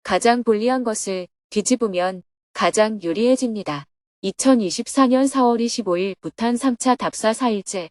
가장 불리한 것을 뒤집으면 가장 유리해집니다. 2024년 4월 25일 부탄 3차 답사 4일째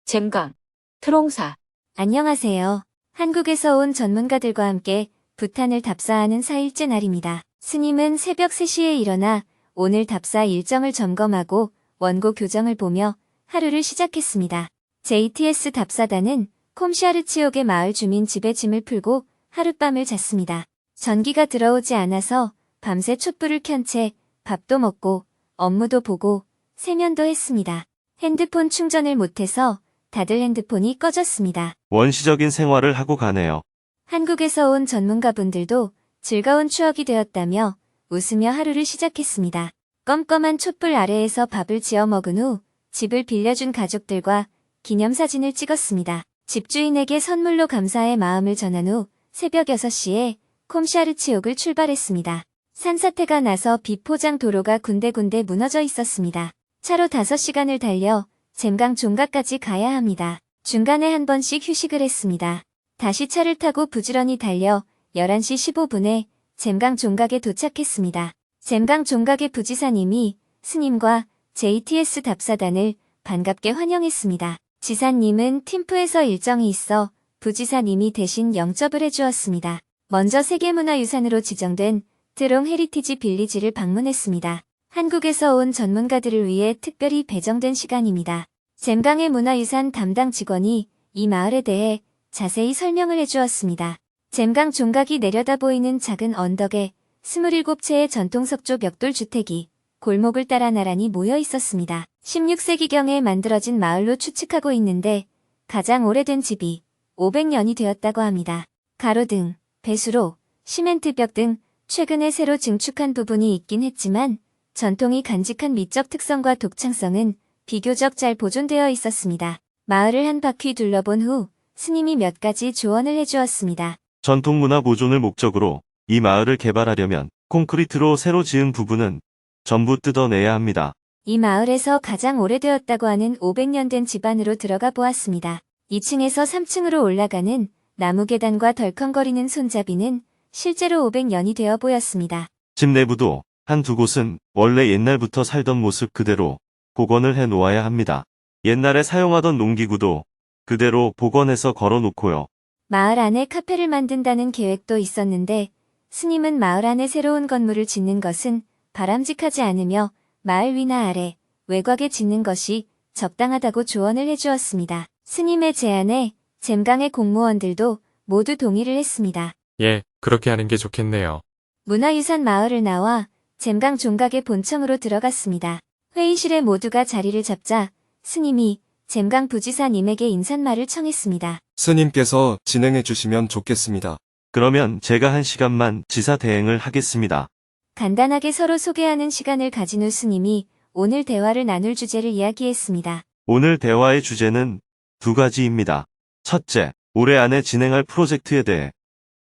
잼강 트롱사. 안녕하세요. 한국에서 온 전문가들과 함께 부탄을 답사하는 4일째 날입니다. 스님은 새벽 3시에 일어나 오늘 답사 일정을 점검하고 원고 교정을 보며 하루를 시작했습니다. JTS 답사단은 콤샤르치옥의 마을 주민 집에 짐을 풀고 하룻밤을 잤습니다. 전기가 들어오지 않아서 밤새 촛불을 켠 채 밥도 먹고 업무도 보고 세면도 했습니다. 핸드폰 충전을 못해서 다들 핸드폰이 꺼졌습니다. 원시적인 생활을 하고 가네요. 한국에서 온 전문가분들도 즐거운 추억이 되었다며 웃으며 하루를 시작했습니다. 껌껌한 촛불 아래에서 밥을 지어 먹은 후 집을 빌려준 가족들과 기념사진을 찍었습니다. 집주인에게 선물로 감사의 마음을 전한 후 새벽 6시에 콤샤르치옥을 출발했습니다. 산사태가 나서 비포장 도로가 군데군데 무너져 있었습니다. 차로 5시간을 달려 잼강 종각까지 가야 합니다. 중간에 한 번씩 휴식을 했습니다. 다시 차를 타고 부지런히 달려 11시 15분에 잼강 종각에 도착했습니다. 잼강 종각의 부지사님이 스님과 JTS 답사단을 반갑게 환영했습니다. 지사님은 팀프에서 일정이 있어 부지사님이 대신 영접을 해주었습니다. 먼저 세계문화유산으로 지정된 트롱 헤리티지 빌리지를 방문했습니다. 한국에서 온 전문가들을 위해 특별히 배정된 시간입니다. 잼강의 문화유산 담당 직원이 이 마을에 대해 자세히 설명을 해주었습니다. 잼강 종각이 내려다 보이는 작은 언덕에 27채의 전통석조 벽돌 주택이 골목을 따라 나란히 모여 있었습니다. 16세기경에 만들어진 마을로 추측하고 있는데 가장 오래된 집이 500년이 되었다고 합니다. 가로등, 배수로, 시멘트벽 등 최근에 새로 증축한 부분이 있긴 했지만 전통이 간직한 미적 특성과 독창성은 비교적 잘 보존되어 있었습니다. 마을을 한 바퀴 둘러본 후 스님이 몇 가지 조언을 해주었습니다. 전통문화 보존을 목적으로 이 마을을 개발하려면 콘크리트로 새로 지은 부분은 전부 뜯어내야 합니다. 이 마을에서 가장 오래되었다고 하는 500년 된 집 안으로 들어가 보았습니다. 2층에서 3층으로 올라가는 나무 계단과 덜컹거리는 손잡이는 실제로 500년이 되어 보였습니다. 집 내부도 한두 곳은 원래 옛날부터 살던 모습 그대로 복원을 해 놓아야 합니다. 옛날에 사용하던 농기구도 그대로 복원해서 걸어 놓고요. 마을 안에 카페를 만든다는 계획도 있었는데 스님은 마을 안에 새로운 건물을 짓는 것은 바람직하지 않으며 마을 위나 아래 외곽에 짓는 것이 적당하다고 조언을 해주었습니다. 스님의 제안에 잼강의 공무원들도 모두 동의를 했습니다. 예, 그렇게 하는 게 좋겠네요. 문화유산 마을을 나와 잼강 종각의 본청으로 들어갔습니다. 회의실에 모두가 자리를 잡자 스님이 잼강 부지사님에게 인사말을 청했습니다. 스님께서 진행해 주시면 좋겠습니다. 그러면 제가 1시간만 지사 대행을 하겠습니다. 간단하게 서로 소개하는 시간을 가진 후 스님이 오늘 대화를 나눌 주제를 이야기했습니다. 오늘 대화의 주제는 2가지입니다. 첫째, 올해 안에 진행할 프로젝트에 대해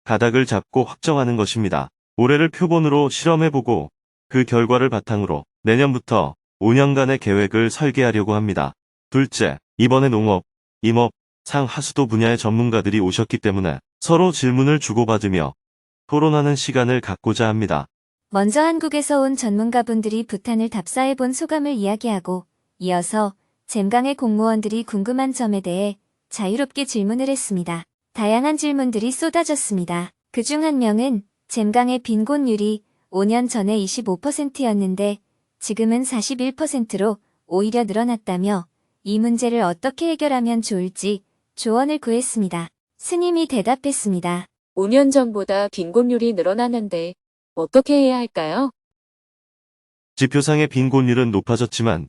가닥을 잡고 확정하는 것입니다. 올해를 표본으로 실험해보고 그 결과를 바탕으로 내년부터 5년간의 계획을 설계하려고 합니다. 둘째, 이번에 농업, 임업, 상하수도 분야의 전문가들이 오셨기 때문에 서로 질문을 주고받으며 토론하는 시간을 갖고자 합니다. 먼저 한국에서 온 전문가분들이 부탄을 답사해본 소감을 이야기하고 이어서 잼강의 공무원들이 궁금한 점에 대해 자유롭게 질문을 했습니다. 다양한 질문들이 쏟아졌습니다. 그중 한 명은 잼강의 빈곤율이 5년 전에 25%였는데 지금은 41%로 오히려 늘어났다며 이 문제를 어떻게 해결하면 좋을지 조언을 구했습니다. 스님이 대답했습니다. 5년 전보다 빈곤율이 늘어나는데 어떻게 해야 할까요? 지표상의 빈곤율은 높아졌지만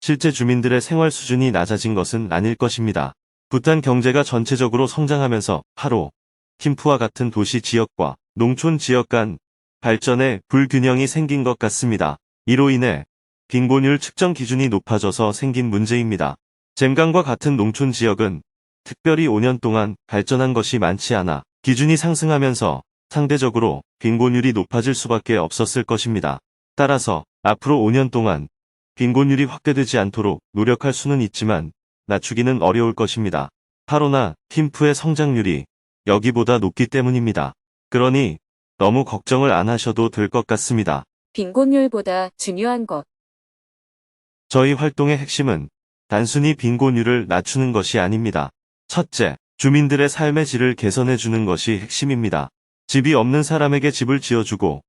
실제 주민들의 생활 수준이 낮아진 것은 아닐 것입니다. 부탄 경제가 전체적으로 성장하면서 하루, 팀프와 같은 도시 지역과 농촌 지역 간 발전에 불균형이 생긴 것 같습니다. 이로 인해 빈곤율 측정 기준이 높아져서 생긴 문제입니다. 잼강과 같은 농촌 지역은 특별히 5년 동안 발전한 것이 많지 않아 기준이 상승하면서 상대적으로 빈곤율이 높아질 수밖에 없었을 것입니다. 따라서 앞으로 5년 동안 빈곤율이 확대되지 않도록 노력할 수는 있지만 낮추기는 어려울 것입니다. 하로나 팀프의 성장률이 여기보다 높기 때문입니다. 그러니 너무 걱정을 안 하셔도 될 것 같습니다. 빈곤율보다 중요한 것. 저희 활동의 핵심은 단순히 빈곤율을 낮추는 것이 아닙니다. 첫째, 주민들의 삶의 질을 개선해 주는 것이 핵심입니다. 집이 없는 사람에게 집을 지어주고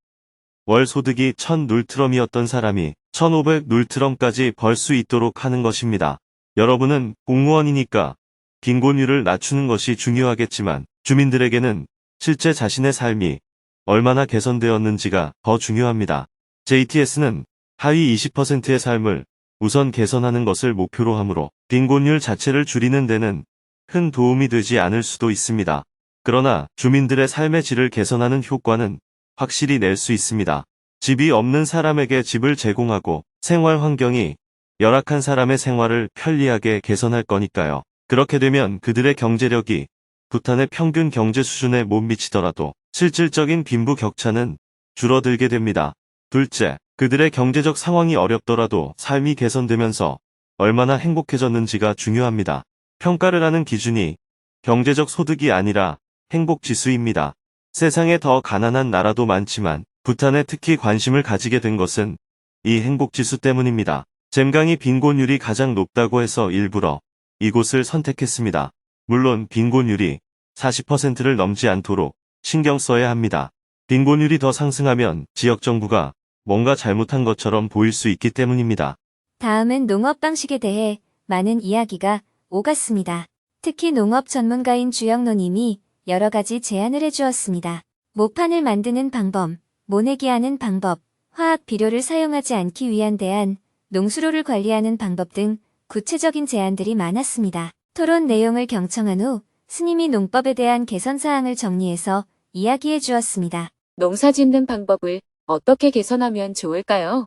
월 소득이 1000 놀트럼이었던 사람이 1500 놀트럼까지 벌 수 있도록 하는 것입니다. 여러분은 공무원이니까 빈곤율을 낮추는 것이 중요하겠지만 주민들에게는 실제 자신의 삶이 얼마나 개선되었는지가 더 중요합니다. JTS는 하위 20%의 삶을 우선 개선하는 것을 목표로 하므로 빈곤율 자체를 줄이는 데는 큰 도움이 되지 않을 수도 있습니다. 그러나 주민들의 삶의 질을 개선하는 효과는 확실히 낼 수 있습니다. 집이 없는 사람에게 집을 제공하고 생활 환경이 열악한 사람의 생활을 편리하게 개선할 거니까요. 그렇게 되면 그들의 경제력이 부탄의 평균 경제 수준에 못 미치더라도 실질적인 빈부 격차는 줄어들게 됩니다. 둘째, 그들의 경제적 상황이 어렵더라도 삶이 개선되면서 얼마나 행복해졌는지가 중요합니다. 평가를 하는 기준이 경제적 소득이 아니라 행복지수입니다. 세상에 더 가난한 나라도 많지만 부탄에 특히 관심을 가지게 된 것은 이 행복지수 때문입니다. 잼강이 빈곤율이 가장 높다고 해서 일부러 이곳을 선택했습니다. 물론 빈곤율이 40%를 넘지 않도록 신경 써야 합니다. 빈곤율이 더 상승하면 지역정부가 뭔가 잘못한 것처럼 보일 수 있기 때문입니다. 다음은 농업 방식에 대해 많은 이야기가 오갔습니다. 특히 농업 전문가인 주영노님이 여러 가지 제안을 해주었습니다. 모판을 만드는 방법, 모내기하는 방법, 화학 비료를 사용하지 않기 위한 대안, 농수로를 관리하는 방법 등 구체적인 제안들이 많았습니다. 토론 내용을 경청한 후 스님이 농법에 대한 개선 사항을 정리해서 이야기해 주었습니다. 농사 짓는 방법을 어떻게 개선하면 좋을까요?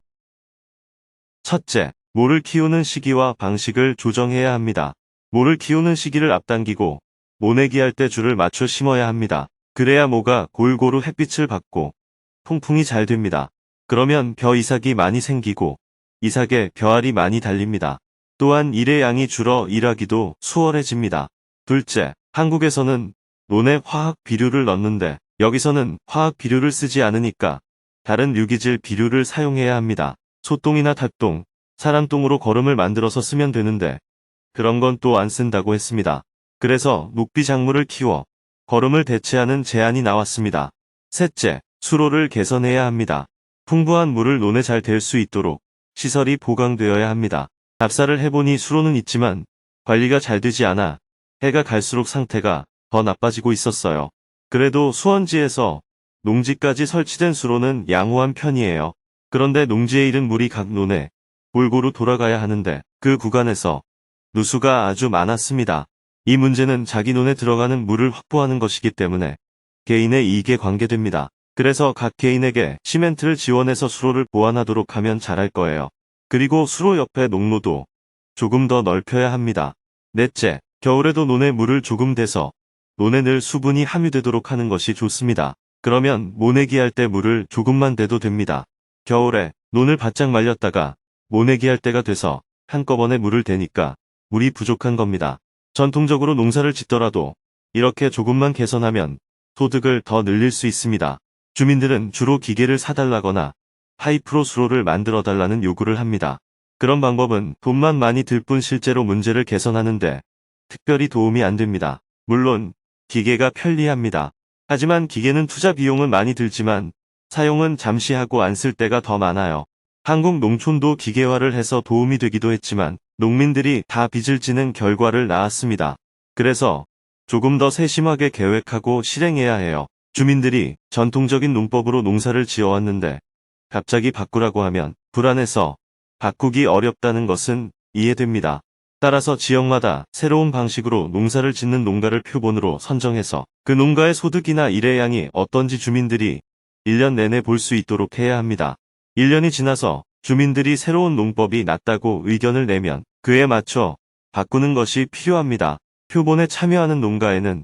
첫째, 모를 키우는 시기와 방식을 조정해야 합니다. 모를 키우는 시기를 앞당기고 모내기 할 때 줄을 맞춰 심어야 합니다. 그래야 모가 골고루 햇빛을 받고 통풍이 잘 됩니다. 그러면 벼 이삭이 많이 생기고 이삭에 벼알이 많이 달립니다. 또한 일의 양이 줄어 일하기도 수월해집니다. 둘째, 한국에서는 논에 화학 비료를 넣는데 여기서는 화학 비료를 쓰지 않으니까 다른 유기질 비료를 사용해야 합니다. 소똥이나 닭똥, 사람똥으로 거름을 만들어서 쓰면 되는데 그런 건 또 안 쓴다고 했습니다. 그래서 녹비 작물을 키워 거름을 대체하는 제안이 나왔습니다. 셋째, 수로를 개선해야 합니다. 풍부한 물을 논에 잘 댈 수 있도록 시설이 보강되어야 합니다. 답사를 해보니 수로는 있지만 관리가 잘 되지 않아 해가 갈수록 상태가 더 나빠지고 있었어요. 그래도 수원지에서 농지까지 설치된 수로는 양호한 편이에요. 그런데 농지에 이른 물이 각 논에 골고루 돌아가야 하는데 그 구간에서 누수가 아주 많았습니다. 이 문제는 자기 논에 들어가는 물을 확보하는 것이기 때문에 개인의 이익에 관계됩니다. 그래서 각 개인에게 시멘트를 지원해서 수로를 보완하도록 하면 잘할 거예요. 그리고 수로 옆에 농로도 조금 더 넓혀야 합니다. 넷째, 겨울에도 논에 물을 조금 대서 논에 늘 수분이 함유되도록 하는 것이 좋습니다. 그러면 모내기 할 때 물을 조금만 대도 됩니다. 겨울에 논을 바짝 말렸다가 모내기 할 때가 돼서 한꺼번에 물을 대니까 물이 부족한 겁니다. 전통적으로 농사를 짓더라도 이렇게 조금만 개선하면 소득을 더 늘릴 수 있습니다. 주민들은 주로 기계를 사달라거나 파이프로 수로를 만들어 달라는 요구를 합니다. 그런 방법은 돈만 많이 들 뿐 실제로 문제를 개선하는데 특별히 도움이 안 됩니다. 물론 기계가 편리합니다. 하지만 기계는 투자 비용은 많이 들지만 사용은 잠시 하고 안 쓸 때가 더 많아요. 한국 농촌도 기계화를 해서 도움이 되기도 했지만 농민들이 다 빚을 지는 결과를 낳았습니다. 그래서 조금 더 세심하게 계획하고 실행해야 해요. 주민들이 전통적인 농법으로 농사를 지어왔는데 갑자기 바꾸라고 하면 불안해서 바꾸기 어렵다는 것은 이해됩니다. 따라서 지역마다 새로운 방식으로 농사를 짓는 농가를 표본으로 선정해서 그 농가의 소득이나 일의 양이 어떤지 주민들이 1년 내내 볼 수 있도록 해야 합니다. 1년이 지나서 주민들이 새로운 농법이 낫다고 의견을 내면 그에 맞춰 바꾸는 것이 필요합니다. 표본에 참여하는 농가에는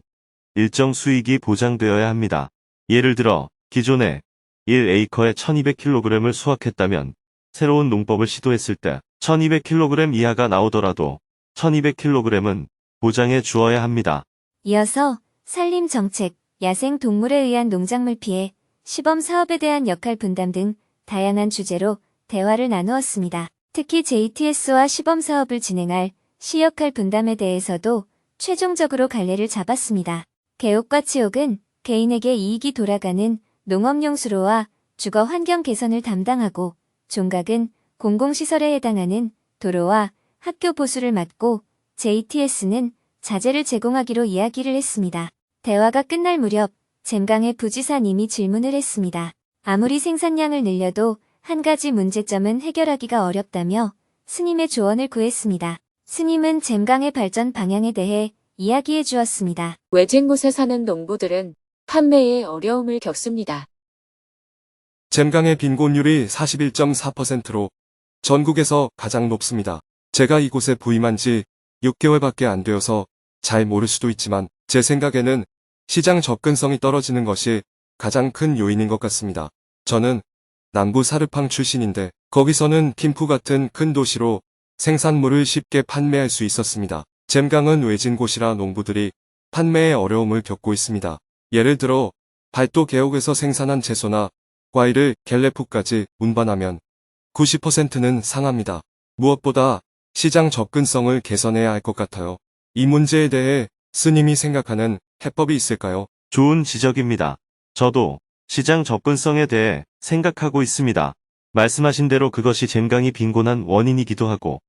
일정 수익이 보장되어야 합니다. 예를 들어 기존에 1에이커에 1200kg을 수확했다면 새로운 농법을 시도했을 때 1200kg 이하가 나오더라도 1200kg은 보장해 주어야 합니다. 이어서 산림 정책, 야생 동물에 의한 농작물 피해, 시범 사업에 대한 역할 분담 등 다양한 주제로 대화를 나누었습니다. 특히 JTS와 시범 사업을 진행할 시 역할 분담에 대해서도 최종적으로 갈래를 잡았습니다. 개옥과 치옥은 개인에게 이익이 돌아가는 농업용 수로와 주거 환경 개선을 담당하고, 종각은 공공시설에 해당하는 도로와 학교 보수를 맡고, JTS는 자재를 제공하기로 이야기를 했습니다. 대화가 끝날 무렵 잼강의 부지사님이 질문을 했습니다. 아무리 생산량을 늘려도 한 가지 문제점은 해결하기가 어렵다며 스님의 조언을 구했습니다. 스님은 잼강의 발전 방향에 대해 이야기해 주었습니다. 외진 곳에 사는 농부들은 판매에 어려움을 겪습니다. 잼강의 빈곤율이 41.4%로 전국에서 가장 높습니다. 제가 이곳에 부임한 지 6개월밖에 안 되어서 잘 모를 수도 있지만 제 생각에는 시장 접근성이 떨어지는 것이 가장 큰 요인인 것 같습니다. 저는 남부 사르팡 출신인데 거기서는 킴푸 같은 큰 도시로 생산물을 쉽게 판매할 수 있었습니다. 잼강은 외진 곳이라 농부들이 판매에 어려움을 겪고 있습니다. 예를 들어 발도 계옥에서 생산한 채소나 과일을 갤레푸까지 운반하면 90%는 상합니다. 무엇보다 시장 접근성을 개선해야 할 것 같아요. 이 문제에 대해 스님이 생각하는 해법이 있을까요? 좋은 지적입니다. 저도 시장 접근성에 대해 생각하고 있습니다. 말씀하신 대로 그것이 잼강이 빈곤한 원인이기도 하고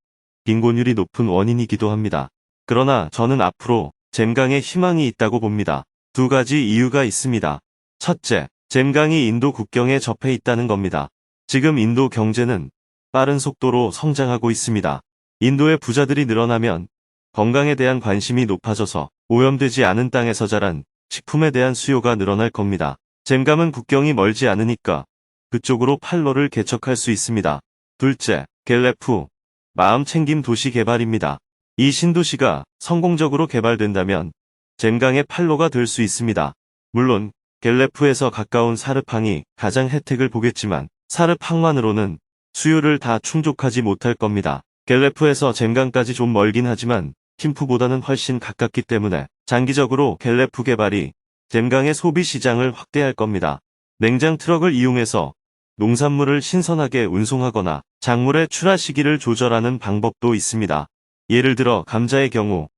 빈곤율이 높은 원인이기도 합니다. 그러나 저는 앞으로 잼강에 희망이 있다고 봅니다. 두 가지 이유가 있습니다. 첫째, 잼강이 인도 국경에 접해 있다는 겁니다. 지금 인도 경제는 빠른 속도로 성장하고 있습니다. 인도의 부자들이 늘어나면 건강에 대한 관심이 높아져서 오염되지 않은 땅에서 자란 식품에 대한 수요가 늘어날 겁니다. 잼감은 국경이 멀지 않으니까 그쪽으로 팔로를 개척할 수 있습니다. 둘째, 갤레푸, 마음챙김 도시 개발입니다. 이 신도시가 성공적으로 개발된다면 잼강의 팔로가 될 수 있습니다. 물론 갤레푸에서 가까운 사르팡이 가장 혜택을 보겠지만 사르팡만으로는 수요를 다 충족하지 못할 겁니다. 갤레푸에서 잼강까지 좀 멀긴 하지만 킴푸보다는 훨씬 가깝기 때문에 장기적으로 갤레푸 개발이 잼강의 소비 시장을 확대할 겁니다. 냉장 트럭을 이용해서 농산물을 신선하게 운송하거나 작물의 출하 시기를 조절하는 방법도 있습니다. 예를 들어 감자의 경우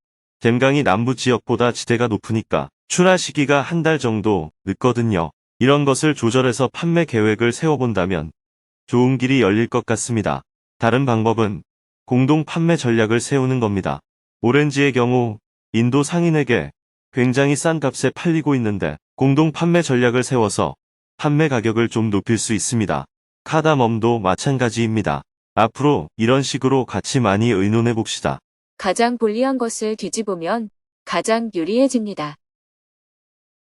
잼강이 남부 지역보다 지대가 높으니까 출하 시기가 한 달 정도 늦거든요. 이런 것을 조절해서 판매 계획을 세워본다면 좋은 길이 열릴 것 같습니다. 다른 방법은 공동 판매 전략을 세우는 겁니다. 오렌지의 경우 인도 상인에게 굉장히 싼 값에 팔리고 있는데 공동 판매 전략을 세워서 판매 가격을 좀 높일 수 있습니다. 카다멈도 마찬가지입니다. 앞으로 이런 식으로 같이 많이 의논해 봅시다. 가장 불리한 것을 뒤집으면 가장 유리해집니다.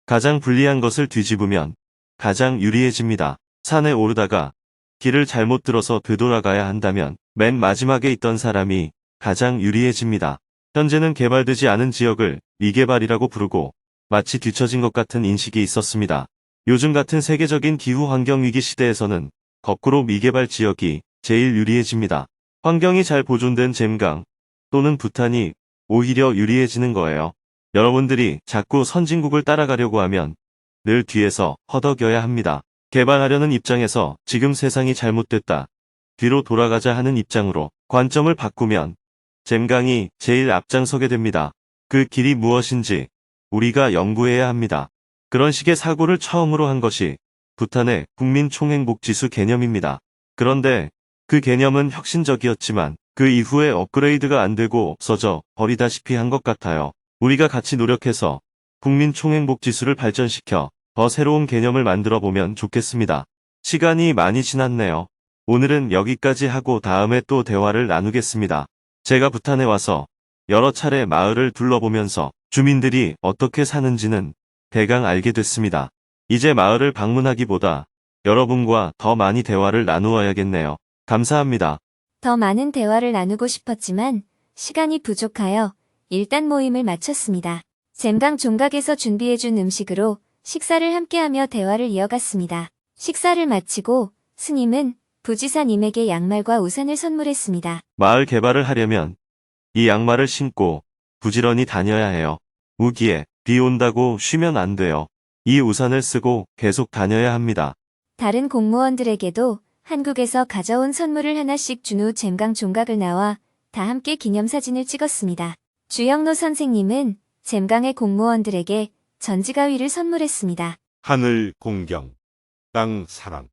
가장 불리한 것을 뒤집으면 가장 유리해집니다. 산에 오르다가 길을 잘못 들어서 되돌아가야 한다면 맨 마지막에 있던 사람이 가장 유리해집니다. 현재는 개발되지 않은 지역을 미개발이라고 부르고 마치 뒤처진 것 같은 인식이 있었습니다. 요즘 같은 세계적인 기후 환경 위기 시대에서는 거꾸로 미개발 지역이 제일 유리해집니다. 환경이 잘 보존된 잼강 또는 부탄이 오히려 유리해지는 거예요. 여러분들이 자꾸 선진국을 따라가려고 하면 늘 뒤에서 허덕여야 합니다. 개발하려는 입장에서 지금 세상이 잘못됐다, 뒤로 돌아가자 하는 입장으로 관점을 바꾸면 잼강이 제일 앞장서게 됩니다. 그 길이 무엇인지 우리가 연구해야 합니다. 그런 식의 사고를 처음으로 한 것이 부탄의 국민총행복지수 개념입니다. 그런데 그 개념은 혁신적이었지만 그 이후에 업그레이드가 안 되고 없어져 버리다시피 한 것 같아요. 우리가 같이 노력해서 국민총행복지수를 발전시켜 더 새로운 개념을 만들어 보면 좋겠습니다. 시간이 많이 지났네요. 오늘은 여기까지 하고 다음에 또 대화를 나누겠습니다. 제가 부탄에 와서 여러 차례 마을을 둘러보면서 주민들이 어떻게 사는지는 대강 알게 됐습니다. 이제 마을을 방문하기보다 여러분과 더 많이 대화를 나누어야겠네요. 감사합니다. 더 많은 대화를 나누고 싶었지만 시간이 부족하여 일단 모임을 마쳤습니다. 잼강 종각에서 준비해준 음식으로 식사를 함께하며 대화를 이어갔습니다. 식사를 마치고 스님은 부지사님에게 양말과 우산을 선물했습니다. 마을 개발을 하려면 이 양말을 신고 부지런히 다녀야 해요. 우기에 비 온다고 쉬면 안 돼요. 이 우산을 쓰고 계속 다녀야 합니다. 다른 공무원들에게도 한국에서 가져온 선물을 하나씩 준 후 잼강 종각을 나와 다 함께 기념사진을 찍었습니다. 주영로 선생님은 잼강의 공무원들에게 전지가위를 선물했습니다. 하늘 공경, 땅 사랑.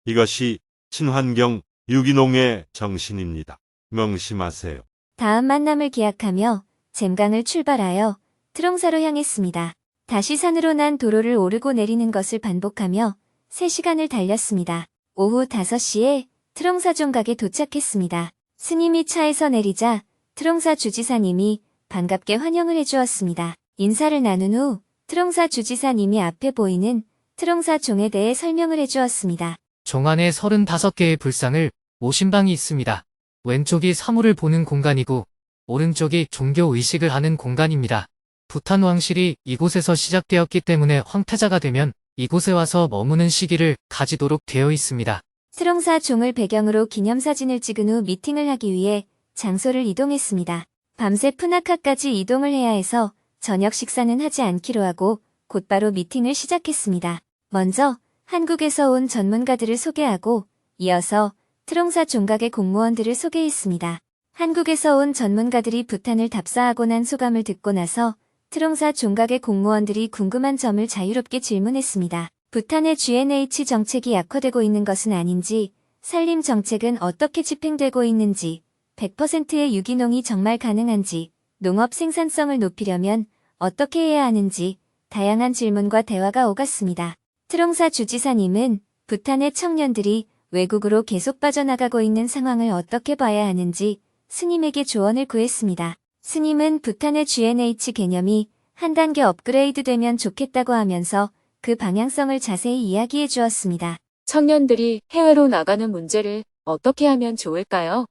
이것이 친환경 유기농의 정신입니다. 명심하세요. 다음 만남을 기약하며 잼강을 출발하여 트롱사로 향했습니다. 다시 산으로 난 도로를 오르고 내리는 것을 반복하며 3시간을 달렸습니다. 오후 5시에 트롱사 종각에 도착했습니다. 스님이 차에서 내리자 트롱사 주지사님이 반갑게 환영을 해주었습니다. 인사를 나눈 후 트롱사 주지사님이 앞에 보이는 트롱사 종에 대해 설명을 해주었습니다. 종 안에 35개의 불상을 모신 방이 있습니다. 왼쪽이 사물을 보는 공간이고 오른쪽이 종교 의식을 하는 공간입니다. 부탄 왕실이 이곳에서 시작되었기 때문에 황태자가 되면 이곳에 와서 머무는 시기를 가지도록 되어 있습니다. 트롱사 종을 배경으로 기념사진을 찍은 후 미팅을 하기 위해 장소를 이동했습니다. 밤새 푸나카까지 이동을 해야 해서 저녁 식사는 하지 않기로 하고 곧바로 미팅을 시작했습니다. 먼저 한국에서 온 전문가들을 소개하고 이어서 트롱사 종각의 공무원들을 소개했습니다. 한국에서 온 전문가들이 부탄을 답사하고 난 소감을 듣고 나서 트롱사 종각의 공무원들이 궁금한 점을 자유롭게 질문했습니다. 부탄의 GNH 정책이 약화되고 있는 것은 아닌지, 산림 정책은 어떻게 집행되고 있는지, 100%의 유기농이 정말 가능한지, 농업 생산성을 높이려면 어떻게 해야 하는지 다양한 질문과 대화가 오갔습니다. 트롱사 주지사님은 부탄의 청년들이 외국으로 계속 빠져나가고 있는 상황을 어떻게 봐야 하는지 스님에게 조언을 구했습니다. 스님은 부탄의 GNH 개념이 한 단계 업그레이드되면 좋겠다고 하면서 그 방향성을 자세히 이야기해 주었습니다. 청년들이 해외로 나가는 문제를 어떻게 하면 좋을까요?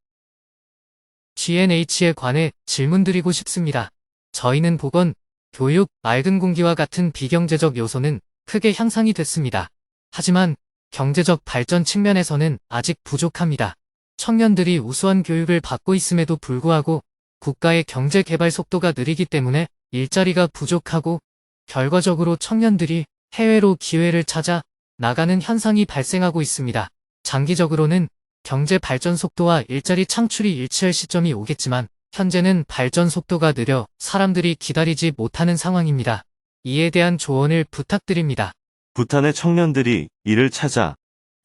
GNH에 관해 질문드리고 싶습니다. 저희는 보건, 교육, 맑은 공기와 같은 비경제적 요소는 크게 향상이 됐습니다. 하지만 경제적 발전 측면에서는 아직 부족합니다. 청년들이 우수한 교육을 받고 있음에도 불구하고 국가의 경제 개발 속도가 느리기 때문에 일자리가 부족하고 결과적으로 청년들이 해외로 기회를 찾아 나가는 현상이 발생하고 있습니다. 장기적으로는 경제 발전 속도와 일자리 창출이 일치할 시점이 오겠지만 현재는 발전 속도가 느려 사람들이 기다리지 못하는 상황입니다. 이에 대한 조언을 부탁드립니다. 부탄의 청년들이 일을 찾아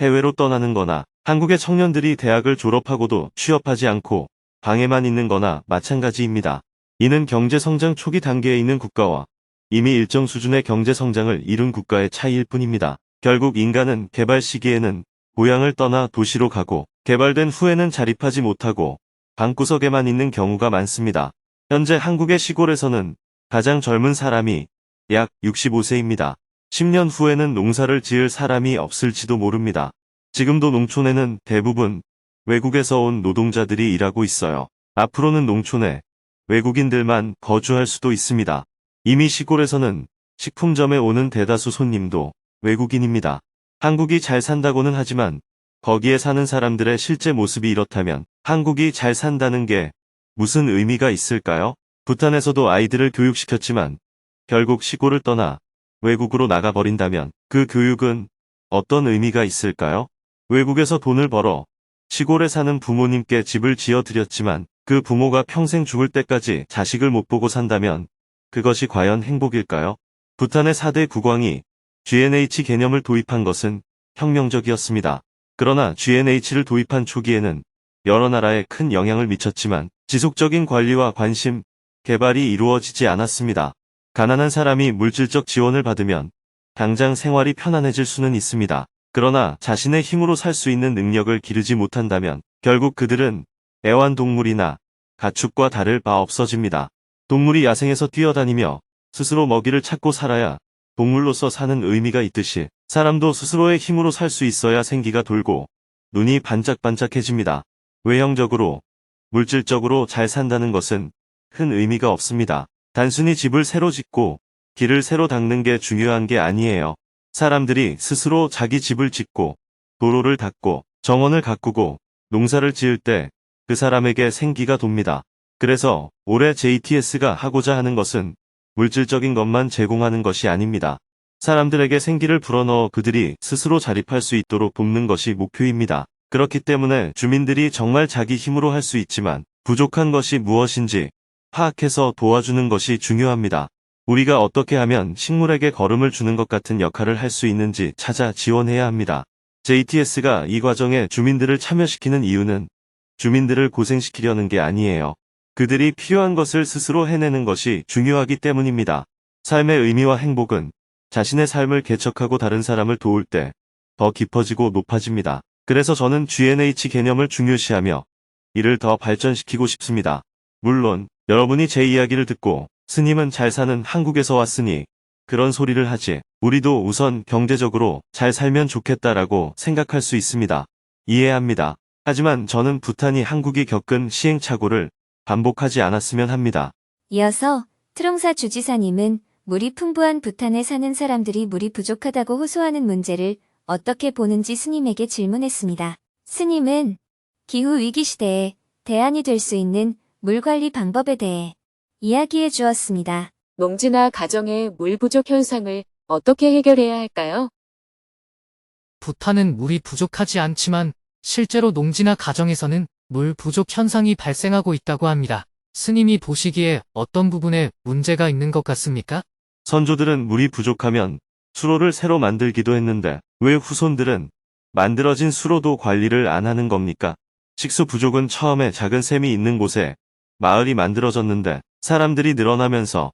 해외로 떠나는 거나 한국의 청년들이 대학을 졸업하고도 취업하지 않고 방에만 있는 거나 마찬가지입니다. 이는 경제 성장 초기 단계에 있는 국가와 이미 일정 수준의 경제 성장을 이룬 국가의 차이일 뿐입니다. 결국 인간은 개발 시기에는 고향을 떠나 도시로 가고 개발된 후에는 자립하지 못하고 방구석에만 있는 경우가 많습니다. 현재 한국의 시골에서는 가장 젊은 사람이 약 65세입니다. 10년 후에는 농사를 지을 사람이 없을지도 모릅니다. 지금도 농촌에는 대부분 외국에서 온 노동자들이 일하고 있어요. 앞으로는 농촌에 외국인들만 거주할 수도 있습니다. 이미 시골에서는 식품점에 오는 대다수 손님도 외국인입니다. 한국이 잘 산다고는 하지만 거기에 사는 사람들의 실제 모습이 이렇다면 한국이 잘 산다는 게 무슨 의미가 있을까요? 부탄에서도 아이들을 교육시켰지만 결국 시골을 떠나 외국으로 나가버린다면 그 교육은 어떤 의미가 있을까요? 외국에서 돈을 벌어 시골에 사는 부모님께 집을 지어드렸지만 그 부모가 평생 죽을 때까지 자식을 못 보고 산다면 그것이 과연 행복일까요? 부탄의 4대 국왕이 GNH 개념을 도입한 것은 혁명적이었습니다. 그러나 GNH를 도입한 초기에는 여러 나라에 큰 영향을 미쳤지만 지속적인 관리와 관심, 개발이 이루어지지 않았습니다. 가난한 사람이 물질적 지원을 받으면 당장 생활이 편안해질 수는 있습니다. 그러나 자신의 힘으로 살 수 있는 능력을 기르지 못한다면 결국 그들은 애완동물이나 가축과 다를 바 없어집니다. 동물이 야생에서 뛰어다니며 스스로 먹이를 찾고 살아야 동물로서 사는 의미가 있듯이 사람도 스스로의 힘으로 살 수 있어야 생기가 돌고 눈이 반짝반짝해집니다. 외형적으로, 물질적으로 잘 산다는 것은 큰 의미가 없습니다. 단순히 집을 새로 짓고 길을 새로 닦는 게 중요한 게 아니에요. 사람들이 스스로 자기 집을 짓고 도로를 닦고 정원을 가꾸고 농사를 지을 때 그 사람에게 생기가 돕니다. 그래서 올해 JTS가 하고자 하는 것은 물질적인 것만 제공하는 것이 아닙니다. 사람들에게 생기를 불어넣어 그들이 스스로 자립할 수 있도록 돕는 것이 목표입니다. 그렇기 때문에 주민들이 정말 자기 힘으로 할 수 있지만 부족한 것이 무엇인지 파악해서 도와주는 것이 중요합니다. 우리가 어떻게 하면 식물에게 거름을 주는 것 같은 역할을 할 수 있는지 찾아 지원해야 합니다. JTS가 이 과정에 주민들을 참여시키는 이유는 주민들을 고생시키려는 게 아니에요. 그들이 필요한 것을 스스로 해내는 것이 중요하기 때문입니다. 삶의 의미와 행복은 자신의 삶을 개척하고 다른 사람을 도울 때 더 깊어지고 높아집니다. 그래서 저는 G&H 개념을 중요시하며 이를 더 발전시키고 싶습니다. 물론 여러분이 제 이야기를 듣고 스님은 잘 사는 한국에서 왔으니 그런 소리를 하지. 우리도 우선 경제적으로 잘 살면 좋겠다라고 생각할 수 있습니다. 이해합니다. 하지만 저는 부탄이 한국이 겪은 시행착오를 반복하지 않았으면 합니다. 이어서 트롱사 주지사님은 물이 풍부한 부탄에 사는 사람들이 물이 부족하다고 호소하는 문제를 어떻게 보는지 스님에게 질문했습니다. 스님은 기후 위기 시대에 대안이 될 수 있는 물 관리 방법에 대해 이야기해 주었습니다. 농지나 가정의 물 부족 현상을 어떻게 해결해야 할까요? 부탄은 물이 부족하지 않지만 실제로 농지나 가정에서는 물 부족 현상이 발생하고 있다고 합니다. 스님이 보시기에 어떤 부분에 문제가 있는 것 같습니까? 선조들은 물이 부족하면 수로를 새로 만들기도 했는데 왜 후손들은 만들어진 수로도 관리를 안 하는 겁니까? 식수 부족은 처음에 작은 샘이 있는 곳에 마을이 만들어졌는데 사람들이 늘어나면서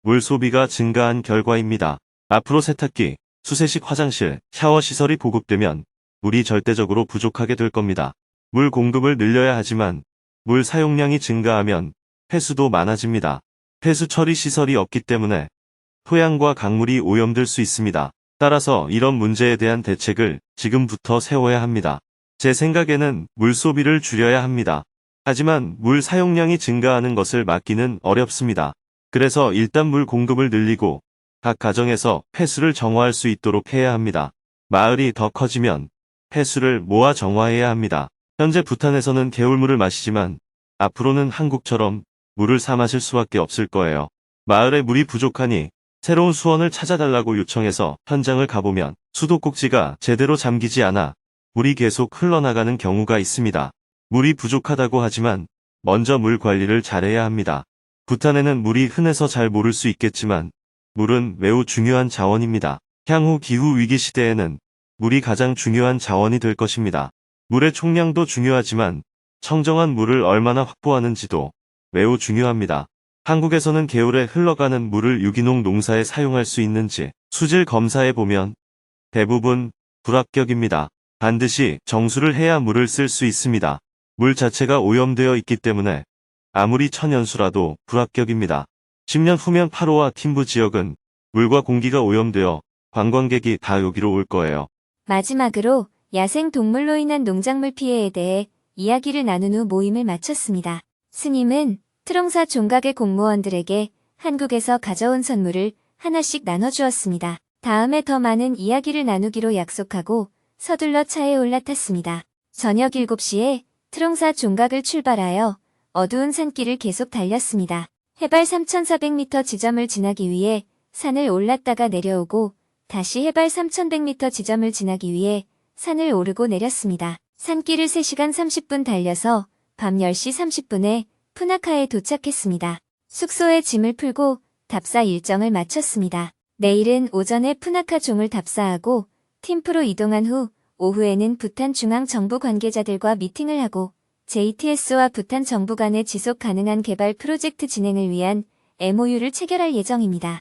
물 소비가 증가한 결과입니다. 앞으로 세탁기, 수세식 화장실, 샤워 시설이 보급되면 물이 절대적으로 부족하게 될 겁니다. 물 공급을 늘려야 하지만 물 사용량이 증가하면 폐수도 많아집니다. 폐수 처리 시설이 없기 때문에 토양과 강물이 오염될 수 있습니다. 따라서 이런 문제에 대한 대책을 지금부터 세워야 합니다. 제 생각에는 물 소비를 줄여야 합니다. 하지만 물 사용량이 증가하는 것을 막기는 어렵습니다. 그래서 일단 물 공급을 늘리고 각 가정에서 폐수를 정화할 수 있도록 해야 합니다. 마을이 더 커지면 폐수를 모아 정화해야 합니다. 현재 부탄에서는 개울물을 마시지만 앞으로는 한국처럼 물을 사 마실 수밖에 없을 거예요. 마을에 물이 부족하니 새로운 수원을 찾아달라고 요청해서 현장을 가보면 수도꼭지가 제대로 잠기지 않아 물이 계속 흘러나가는 경우가 있습니다. 물이 부족하다고 하지만 먼저 물 관리를 잘해야 합니다. 부탄에는 물이 흔해서 잘 모를 수 있겠지만 물은 매우 중요한 자원입니다. 향후 기후 위기 시대에는 물이 가장 중요한 자원이 될 것입니다. 물의 총량도 중요하지만 청정한 물을 얼마나 확보하는지도 매우 중요합니다. 한국에서는 개울에 흘러가는 물을 유기농 농사에 사용할 수 있는지 수질 검사해 보면 대부분 불합격입니다. 반드시 정수를 해야 물을 쓸 수 있습니다. 물 자체가 오염되어 있기 때문에 아무리 천연수라도 불합격입니다. 10년 후면 파로와 팀부 지역은 물과 공기가 오염되어 관광객이 다 여기로 올 거예요. 마지막으로 야생 동물로 인한 농작물 피해에 대해 이야기를 나눈 후 모임을 마쳤습니다. 스님은 트롱사 종각의 공무원들에게 한국에서 가져온 선물을 하나씩 나눠주었습니다. 다음에 더 많은 이야기를 나누기로 약속하고 서둘러 차에 올라탔습니다. 저녁 7시에 트롱사 종각을 출발하여 어두운 산길을 계속 달렸습니다. 해발 3,400m 지점을 지나기 위해 산을 올랐다가 내려오고 다시 해발 3,100m 지점을 지나기 위해 산을 오르고 내렸습니다. 산길을 3시간 30분 달려서 밤 10시 30분에 푸나카에 도착했습니다. 숙소에 짐을 풀고 답사 일정을 마쳤습니다. 내일은 오전에 푸나카 종을 답사하고 팀프로 이동한 후 오후에는 부탄 중앙정부 관계자들과 미팅을 하고 JTS와 부탄 정부 간의 지속 가능한 개발 프로젝트 진행을 위한 MOU를 체결할 예정입니다.